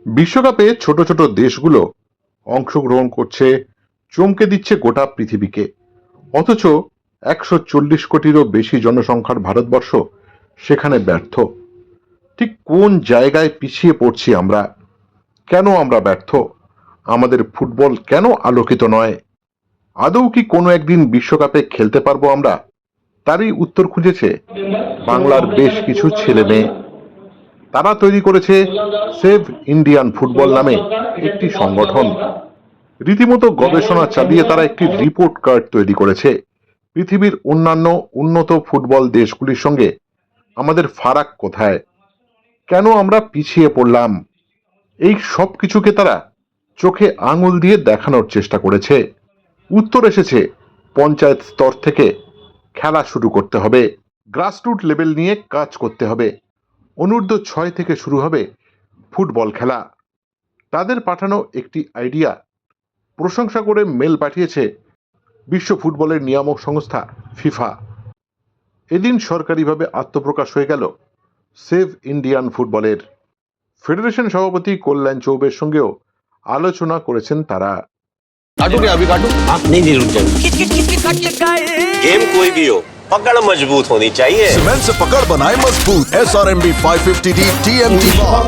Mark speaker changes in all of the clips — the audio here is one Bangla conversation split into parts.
Speaker 1: বিশ্বকাপে ছোট ছোট দেশগুলো অংশগ্রহণ করছে, চমকে দিচ্ছে গোটা পৃথিবীকে। অথচ 140 কোটিরও বেশি জনসংখ্যার ভারতবর্ষ সেখানে ব্যর্থ। ঠিক কোন জায়গায় পিছিয়ে পড়ছি আমরা? কেন আমরা ব্যর্থ? আমাদের ফুটবল কেন আলোকিত নয়? আদৌ কি কোনো একদিন বিশ্বকাপে খেলতে পারবো আমরা? তারই উত্তর খুঁজেছে বাংলার বেশ কিছু ছেলে মেয়ে। তারা তৈরি করেছে সেভ ইন্ডিয়ান ফুটবল নামে একটি সংগঠন। রীতিমতো গবেষণা চালিয়ে তারা একটি রিপোর্ট কার্ড তৈরি করেছে। পৃথিবীর অন্যান্য উন্নত ফুটবল দেশগুলির সঙ্গে আমাদের ফারাক কোথায়, কেন আমরা পিছিয়ে পড়লাম, এই সব কিছুকে তারা চোখে আঙুল দিয়ে দেখানোর চেষ্টা করেছে। উত্তর এসেছে পঞ্চায়েত স্তর থেকে খেলা শুরু করতে হবে, গ্রাসরুট লেভেল নিয়ে কাজ করতে হবে, অনূর্ধ্ব 6 থেকে শুরু হবে ফুটবল খেলা। তাদের পাঠানো একটি আইডিয়া প্রশংসা করে মেল পাঠিয়েছে বিশ্ব ফুটবলের নিয়ামক সংস্থা ফিফা। এদিন সরকারিভাবে আত্মপ্রকাশ হয়ে গেল সেভ ইন্ডিয়ান ফুটবলের। ফেডারেশন সভাপতি কল্যাণ চৌবের সঙ্গেও আলোচনা করেছেন তারা।
Speaker 2: काटू क्या अभी काटू?
Speaker 3: आप नहीं रुक जाओ।
Speaker 2: गेम कोई भी हो, पकड़ मजबूत होनी चाहिए।
Speaker 4: सीमेंट से पकड़ बनाए मजबूत। SRMB 550D TMT bar।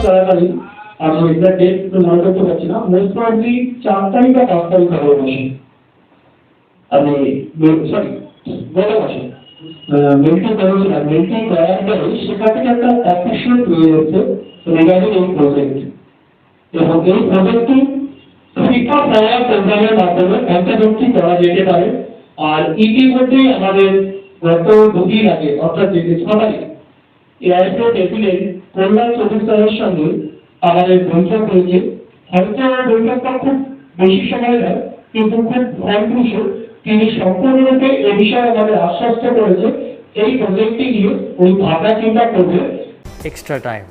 Speaker 5: আমি এক্সাক্ট ডেট তো মনে করতে পারছি না, মোস্ট প্রবাবলি 4 তারিখ বা 5 তারিখ হবে বসে। আমি সরি গত মাসে মিটিং করেছিলাম। মিটিং করার পরে সেখান থেকে একটা অফিসিয়াল তৈরি হচ্ছে রিগার্ডিং এই প্রজেক্ট, এবং এই প্রজেক্টটি ফিফা ফায়ার প্রোগ্রামের মাধ্যমে অন্তর্ভুক্তি করা যেতে পারে। আর ইতিমধ্যেই আমাদের গত 2 দিন আগে অর্থাৎ যে 6 তারিখ এয়ারপোর্ট এপিলের কল্যাণ চৌধুরী স্যারের সঙ্গে আমাদের বৈঠক হয়েছে। হয়তো বৈঠকটা খুব বেশি সময় নয়, কিন্তু খুব ফলপ্রসূ। তিনি সম্পূর্ণরূপে এ বিষয়ে আমাদের আশ্বস্ত করেছে এই প্রজেক্টটি নিয়ে উনি ভাবনা চিন্তা করবে।
Speaker 3: Extra time